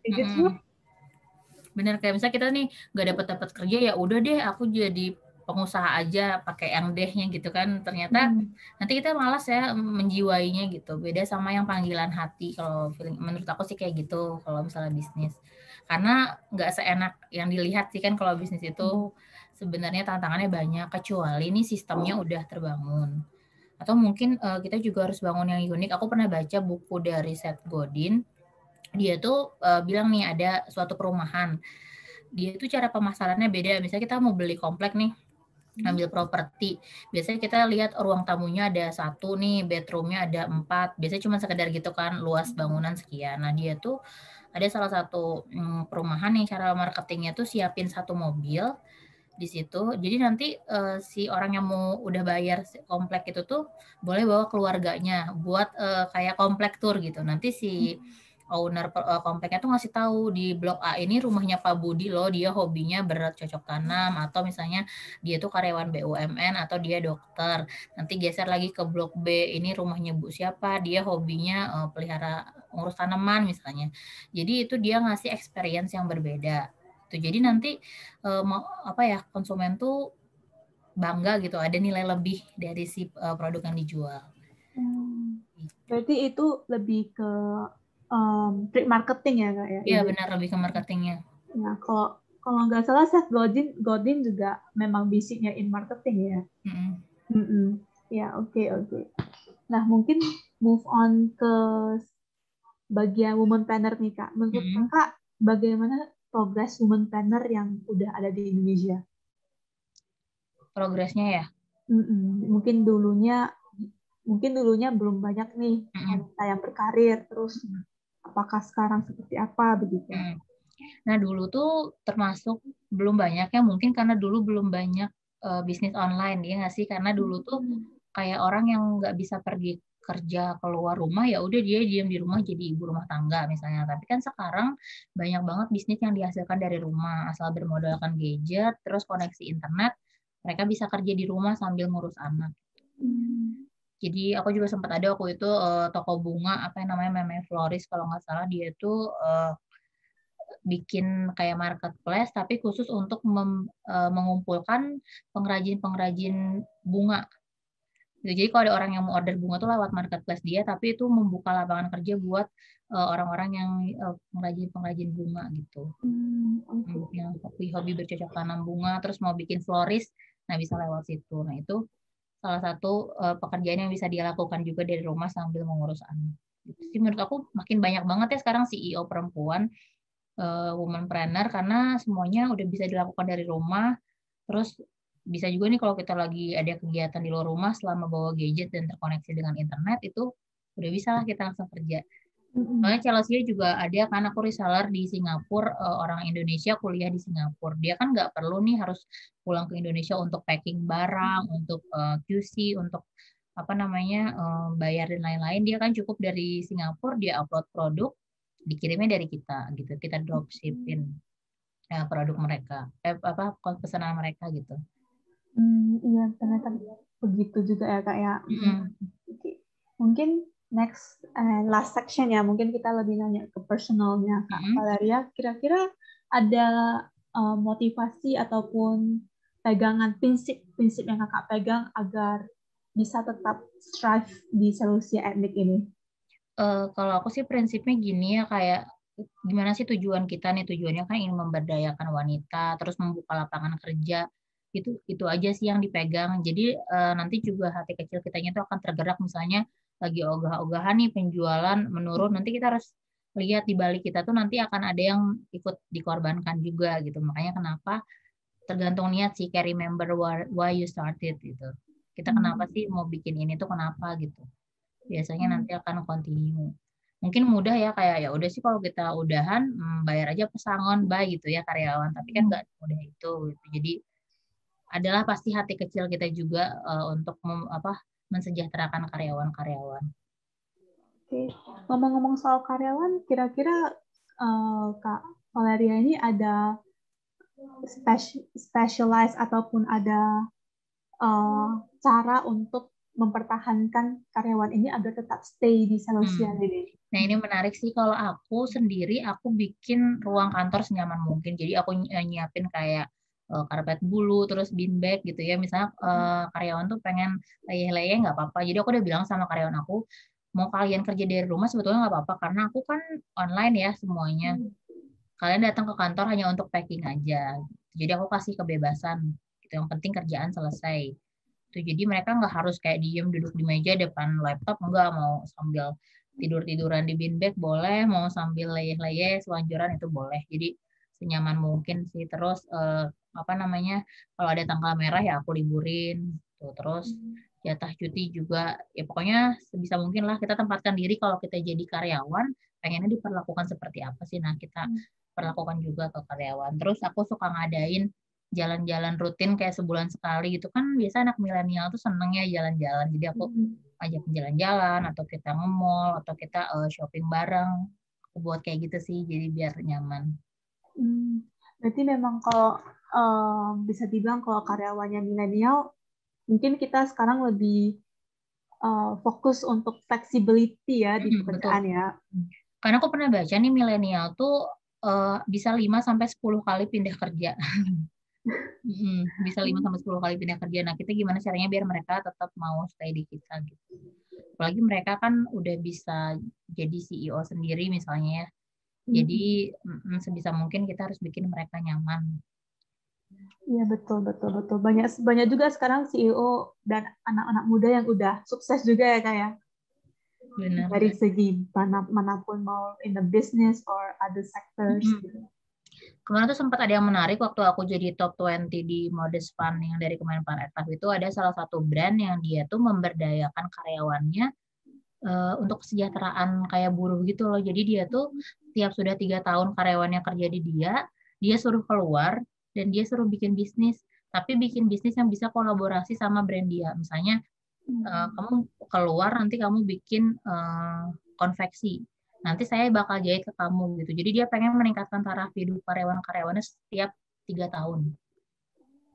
Bener, kayak misalnya kita nih nggak dapat kerja, ya udah deh aku jadi pengusaha aja pakai yang dehnya gitu kan, ternyata nanti kita malas ya menjiwainya gitu. Beda sama yang panggilan hati, kalau feeling menurut aku sih kayak gitu kalau misalnya bisnis, karena nggak seenak yang dilihat sih kan. Kalau bisnis itu sebenarnya tantangannya banyak, kecuali nih sistemnya udah terbangun. Atau mungkin kita juga harus bangun yang unik. Aku pernah baca buku dari Seth Godin, dia tuh bilang nih ada suatu perumahan, dia tuh cara pemasarannya beda. Misalnya kita mau beli komplek nih, ambil properti, biasanya kita lihat ruang tamunya ada 1 nih, bedroomnya ada 4, biasanya cuma sekedar gitu kan, luas bangunan sekian. Nah dia tuh ada salah satu perumahan yang cara marketingnya tuh siapin 1 mobil di situ. Jadi nanti si orang yang mau udah bayar komplek itu tuh boleh bawa keluarganya buat kayak komplek tour gitu. Nanti si owner kompleknya tuh ngasih tahu, di blok A ini rumahnya Pak Budi loh, dia hobinya bercocok tanam, atau misalnya dia tuh karyawan BUMN atau dia dokter. Nanti geser lagi ke blok B, ini rumahnya Bu siapa, dia hobinya pelihara ngurus tanaman misalnya. Jadi itu dia ngasih experience yang berbeda. Jadi nanti konsumen tuh bangga gitu, ada nilai lebih dari si produk yang dijual. Berarti itu lebih ke trade marketing ya kak ya? Iya benar, lebih ke marketingnya. Nah kalau nggak salah Seth Godin juga memang basicnya in marketing ya. Ya oke. Nah mungkin move on ke bagian woman planner nih kak. Menurut kakak bagaimana progres woman planner yang udah ada di Indonesia? Progresnya ya? Mungkin dulunya belum banyak nih wanita yang berkarir, terus apakah sekarang seperti apa begitu? Nah dulu tuh termasuk belum banyak ya, mungkin karena dulu belum banyak bisnis online ya nggak sih, karena dulu tuh kayak orang yang nggak bisa pergi kerja keluar rumah, ya udah dia diam di rumah jadi ibu rumah tangga misalnya. Tapi kan sekarang banyak banget bisnis yang dihasilkan dari rumah, asal bermodalkan gadget terus koneksi internet, mereka bisa kerja di rumah sambil ngurus anak. Jadi aku juga sempat ada waktu itu toko bunga, apa yang namanya Floris kalau nggak salah, dia tuh bikin kayak marketplace tapi khusus untuk mengumpulkan pengrajin-pengrajin bunga. Jadi kalau ada orang yang mau order bunga tuh lewat marketplace dia, tapi itu membuka lapangan kerja buat orang-orang yang pengrajin-pengrajin bunga gitu. Yang hobi bercocok tanam bunga, terus mau bikin floris, nah bisa lewat situ. Nah itu salah satu pekerjaan yang bisa dia lakukan juga dari rumah sambil mengurus anak. Jadi menurut aku makin banyak banget ya sekarang CEO perempuan womanpreneur karena semuanya udah bisa dilakukan dari rumah. Terus bisa juga nih kalau kita lagi ada kegiatan di luar rumah selama bawa gadget dan terkoneksi dengan internet itu udah bisa lah kita langsung kerja. Soalnya Chelsea juga ada kan aku reseller di Singapura, orang Indonesia kuliah di Singapura. Dia kan nggak perlu nih harus pulang ke Indonesia untuk packing barang, untuk QC, untuk apa namanya bayar dan lain-lain. Dia kan cukup dari Singapura dia upload produk, dikirimnya dari kita gitu. Kita dropshipping produk mereka, pesanan mereka gitu. Iya, ternyata begitu juga ya Kak ya. Oke. Mungkin next last section ya, mungkin kita lebih nanya ke personalnya Kak Valeria. Kira-kira ada motivasi ataupun pegangan prinsip yang Kakak pegang agar bisa tetap strive di Seleucia Etnik ini? Kalau aku sih prinsipnya gini ya, kayak gimana sih tujuan kita nih? Tujuannya kan ingin memberdayakan wanita, terus membuka lapangan kerja. Itu aja sih yang dipegang. Jadi nanti juga hati kecil kitanya itu akan tergerak, misalnya lagi ogah-ogahan nih penjualan menurun, nanti kita harus lihat di balik kita tuh nanti akan ada yang ikut dikorbankan juga gitu. Makanya kenapa tergantung niat sih, kayak remember why you started gitu. Kita kenapa sih mau bikin ini tuh kenapa gitu. Biasanya nanti akan continue. Mungkin mudah ya, kayak ya udah sih kalau kita udahan bayar aja pesangon bye gitu ya karyawan, tapi kan nggak mudah itu gitu. Jadi adalah pasti hati kecil kita juga untuk mensejahterakan karyawan-karyawan. Oke, ngomong-ngomong soal karyawan, kira-kira Kak Valeria ini ada specialize ataupun ada cara untuk mempertahankan karyawan ini agar tetap stay di Seleucia ini? Nah ini menarik sih, kalau aku sendiri aku bikin ruang kantor senyaman mungkin. Jadi aku nyiapin kayak karpet bulu, terus bean bag gitu ya. Misalnya karyawan tuh pengen leyeh-leyeh nggak apa-apa. Jadi aku udah bilang sama karyawan aku, mau kalian kerja dari rumah sebetulnya nggak apa-apa karena aku kan online ya semuanya. Kalian datang ke kantor hanya untuk packing aja. Jadi aku kasih kebebasan. Gitu. Yang penting kerjaan selesai. Tuh, jadi mereka nggak harus kayak diem duduk di meja depan laptop, nggak, mau sambil tidur-tiduran di bean bag boleh, mau sambil leyeh-leyeh selonjoran itu boleh. Jadi senyaman mungkin sih. Terus kalau ada tanggal merah ya aku liburin. Tuh, terus jatah cuti juga ya pokoknya sebisa mungkin lah kita tempatkan diri kalau kita jadi karyawan pengennya diperlakukan seperti apa sih, nah kita perlakukan juga ke karyawan. Terus aku suka ngadain jalan-jalan rutin kayak sebulan sekali gitu kan, biasa anak milenial tuh senengnya jalan-jalan, jadi aku ajak jalan-jalan atau kita nge-mall atau kita shopping bareng. Aku buat kayak gitu sih jadi biar nyaman. Berarti memang kalau bisa dibilang kalau karyawannya milenial, mungkin kita sekarang lebih fokus untuk flexibility ya di pekerjaan ya. Karena aku pernah baca nih milenial tuh bisa 5-10 kali pindah kerja. Bisa 5-10 kali pindah kerja. Nah, kita gimana caranya biar mereka tetap mau stay di kita gitu. Apalagi mereka kan udah bisa jadi CEO sendiri misalnya ya. Jadi sebisa mungkin kita harus bikin mereka nyaman. Iya, betul. Banyak juga sekarang CEO dan anak-anak muda yang udah sukses juga ya Kak ya. Benar. Dari segi manapun, mau in the business or other sectors. Kemarin tuh sempat ada yang menarik waktu aku jadi top 20 di Modest Fund yang dari Kemenparekraf itu, ada salah satu brand yang dia tuh memberdayakan karyawannya untuk kesejahteraan kayak buruh gitu loh. Jadi dia tuh tiap sudah 3 tahun karyawannya kerja di dia suruh keluar dan dia suruh bikin bisnis. Tapi bikin bisnis yang bisa kolaborasi sama brand dia. Misalnya kamu keluar nanti kamu bikin konveksi. Nanti saya bakal jahit ke kamu gitu. Jadi dia pengen meningkatkan taraf hidup karyawan-karyawannya setiap 3 tahun.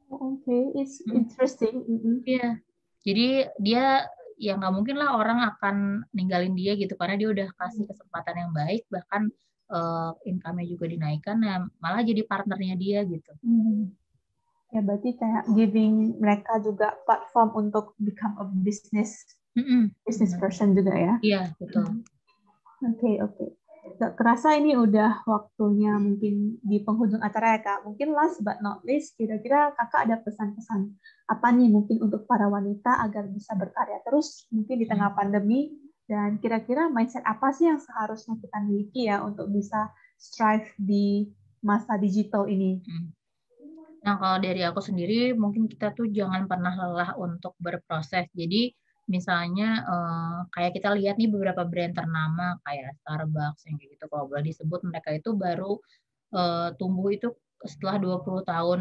Okay, it's interesting. Iya. Jadi dia ya nggak mungkin lah orang akan ninggalin dia gitu karena dia udah kasih kesempatan yang baik, bahkan income-nya juga dinaikkan, nah malah jadi partnernya dia gitu. Ya berarti kayak giving mereka juga platform untuk become a business person juga ya. Iya, betul. Oke. Gak kerasa ini udah waktunya mungkin di penghujung acara ya Kak. Mungkin last but not least, kira-kira Kakak ada pesan-pesan apa nih mungkin untuk para wanita agar bisa berkarya terus mungkin di tengah pandemi, dan kira-kira mindset apa sih yang seharusnya kita miliki ya untuk bisa strive di masa digital ini? Nah, kalau dari aku sendiri, mungkin kita tuh jangan pernah lelah untuk berproses. Jadi, misalnya kayak kita lihat nih beberapa brand ternama kayak Starbucks yang kayak gitu, kalau boleh disebut, mereka itu baru tumbuh itu setelah 20 tahun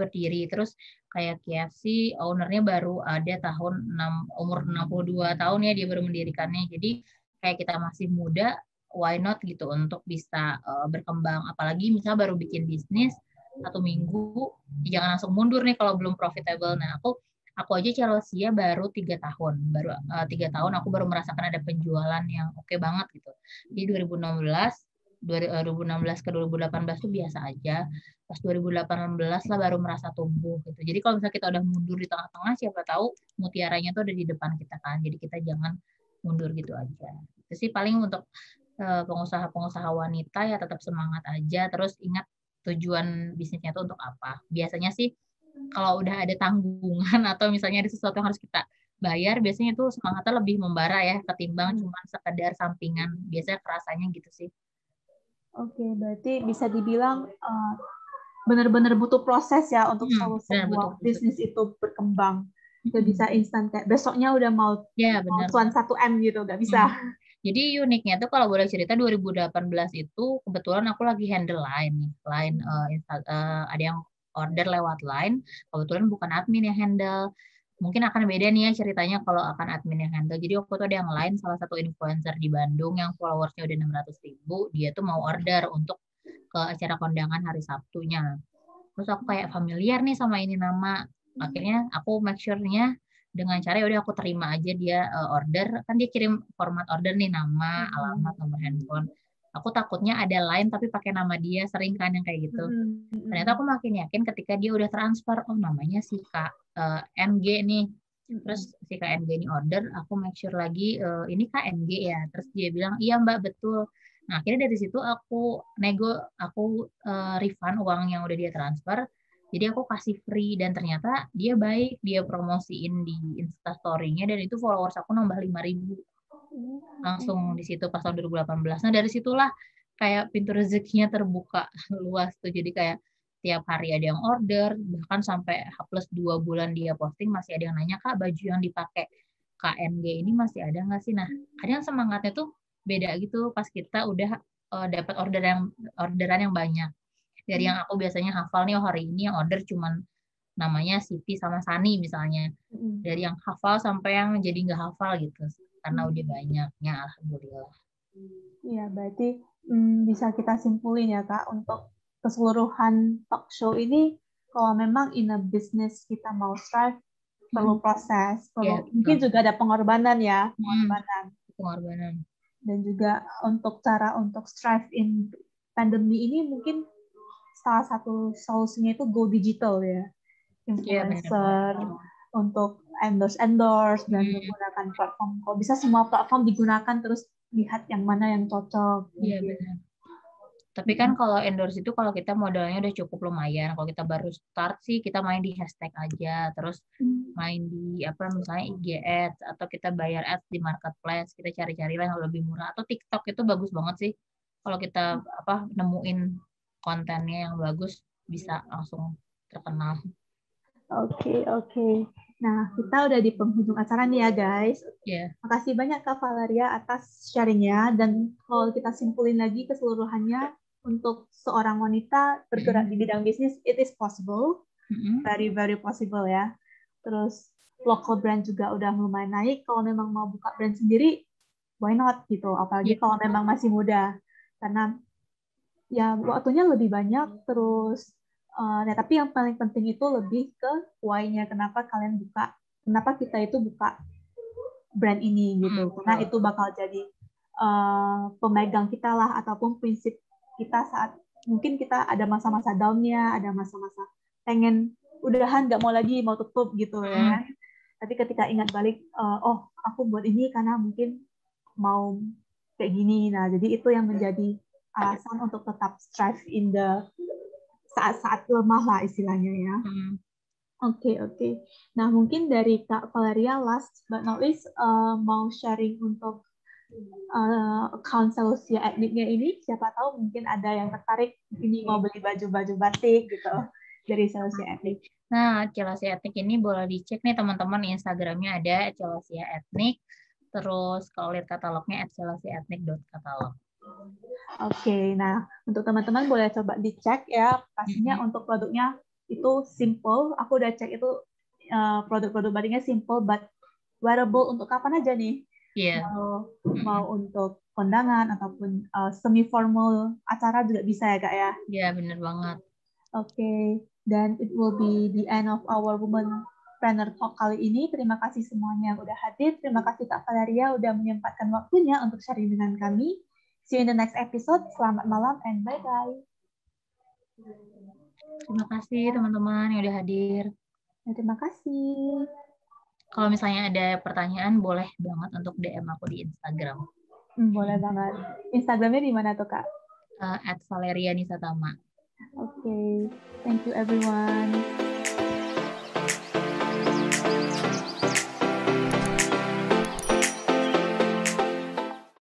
berdiri. Terus kayak KFC, ownernya baru ada umur 62 tahun ya dia baru mendirikannya. Jadi kayak kita masih muda, why not gitu untuk bisa berkembang. Apalagi misalnya baru bikin bisnis 1 minggu, jangan langsung mundur nih kalau belum profitable. Nah, aku aja Chelsea baru 3 tahun, baru 3 tahun aku baru merasakan ada penjualan yang oke banget gitu. Di 2016 ke 2018 tuh biasa aja. Pas 2018 lah baru merasa tumbuh gitu. Jadi kalau misalnya kita udah mundur di tengah-tengah, siapa tahu mutiaranya tuh ada di depan kita kan. Jadi kita jangan mundur gitu aja. Itu sih paling untuk pengusaha-pengusaha wanita ya tetap semangat aja. Terus ingat tujuan bisnisnya itu untuk apa. Biasanya sih kalau udah ada tanggungan atau misalnya ada sesuatu yang harus kita bayar, biasanya itu semangatnya lebih membara ya ketimbang cuma sekedar sampingan. Biasanya kerasanya gitu sih. Oke, berarti bisa dibilang benar-benar butuh proses ya untuk sebuah bisnis itu berkembang. Gak bisa instan kayak besoknya udah mau cuan 1M gitu, gak bisa. Jadi uniknya tuh kalau boleh cerita 2018 itu kebetulan aku lagi handle Line ada yang order lewat Line, kebetulan bukan admin yang handle. Mungkin akan beda nih ya ceritanya kalau akan admin yang handle. Jadi waktu itu ada yang lain, salah satu influencer di Bandung yang followersnya udah 600.000, dia tuh mau order untuk ke acara kondangan hari Sabtunya. Terus aku kayak familiar nih sama ini nama. Akhirnya aku make sure-nya dengan cara ya udah aku terima aja dia order. Kan dia kirim format order nih, nama, alamat, nomor handphone. Aku takutnya ada lain tapi pakai nama dia, sering kan yang kayak gitu. Ternyata aku makin yakin ketika dia udah transfer, oh namanya si Kak NG nih. Terus si Kak NG ini order, aku make sure lagi ini Kak NG ya. Terus dia bilang, iya Mbak betul. Nah, akhirnya dari situ aku refund uang yang udah dia transfer. Jadi aku kasih free dan ternyata dia baik, dia promosiin di Instastory-nya dan itu followers aku nambah 5.000. Langsung di situ pas tahun 2018. Nah, dari situlah kayak pintu rezekinya terbuka luas tuh. Jadi kayak tiap hari ada yang order, bahkan sampai H+2 bulan dia posting masih ada yang nanya, Kak, baju yang dipakai KNG ini masih ada nggak sih? Nah, kadang semangatnya tuh beda gitu pas kita udah dapat orderan yang banyak. Dari yang aku biasanya hafal nih, hari ini yang order cuman namanya Siti sama Sani misalnya. Dari yang hafal sampai yang jadi nggak hafal gitu. Karena udah banyaknya, alhamdulillah. Iya, berarti bisa kita simpulin ya Kak, untuk keseluruhan talk show ini, kalau memang in a business kita mau strive, perlu proses, mungkin juga ada pengorbanan ya, pengorbanan. Dan juga untuk cara untuk strive in pandemi ini mungkin salah satu solusinya itu go digital ya, influencer, untuk endorse dan menggunakan platform. Kalau bisa semua platform digunakan, terus lihat yang mana yang cocok. Iya benar. Tapi kan kalau endorse itu kalau kita modalnya udah cukup lumayan. Kalau kita baru start sih kita main di hashtag aja, terus main di misalnya IG Ads atau kita bayar ads di marketplace, kita cari-cari yang lebih murah. Atau TikTok itu bagus banget sih. Kalau kita nemuin kontennya yang bagus bisa langsung terkenal. Oke. Nah, kita udah di penghujung acara nih ya, guys. Makasih banyak Kak Valeria atas sharingnya. Dan kalau kita simpulin lagi keseluruhannya, untuk seorang wanita bergerak di bidang bisnis, it is possible. Very, very possible ya. Terus, local brand juga udah lumayan naik. Kalau memang mau buka brand sendiri, why not gitu. Apalagi kalau memang masih muda. Karena ya waktunya lebih banyak, terus tapi yang paling penting itu lebih ke why-nya, kenapa kita itu buka brand ini gitu. Karena itu bakal jadi pemegang kita lah, ataupun prinsip kita saat mungkin kita ada masa-masa down-nya, ada masa-masa pengen udahan, nggak mau lagi, mau tutup gitu ya. Tapi ketika ingat balik, oh aku buat ini karena mungkin mau kayak gini. Nah, jadi itu yang menjadi alasan untuk tetap strive in the saat-saat lemah lah istilahnya ya. Oke. Nah, mungkin dari Kak Valeria, last but not least, mau sharing untuk account Celosia Ethnicnya ini. Siapa tahu mungkin ada yang tertarik ini mau beli baju-baju batik gitu dari Celosia Ethnic. Nah, Celosia Ethnic ini boleh dicek nih teman-teman, Instagramnya ada Celosia Ethnic. Terus kalau lihat katalognya @celosiaethnic.catalog. Oke, nah untuk teman-teman boleh coba dicek ya. Pastinya untuk produknya itu simple. Aku udah cek itu produk-produk batiknya simple but wearable untuk kapan aja nih? Iya. Mau untuk kondangan ataupun semi formal acara juga bisa ya Kak ya. Iya, bener banget. Oke, dan it will be the end of our Women Planner Talk kali ini. Terima kasih semuanya yang udah hadir. Terima kasih Kak Valeria udah menyempatkan waktunya untuk sharing dengan kami. See you in the next episode. Selamat malam and bye-bye. Terima kasih teman-teman yang udah hadir. Terima kasih. Kalau misalnya ada pertanyaan, boleh banget untuk DM aku di Instagram. Boleh banget. Instagramnya di mana tuh Kak? @valerianisatama. Oke, thank you everyone.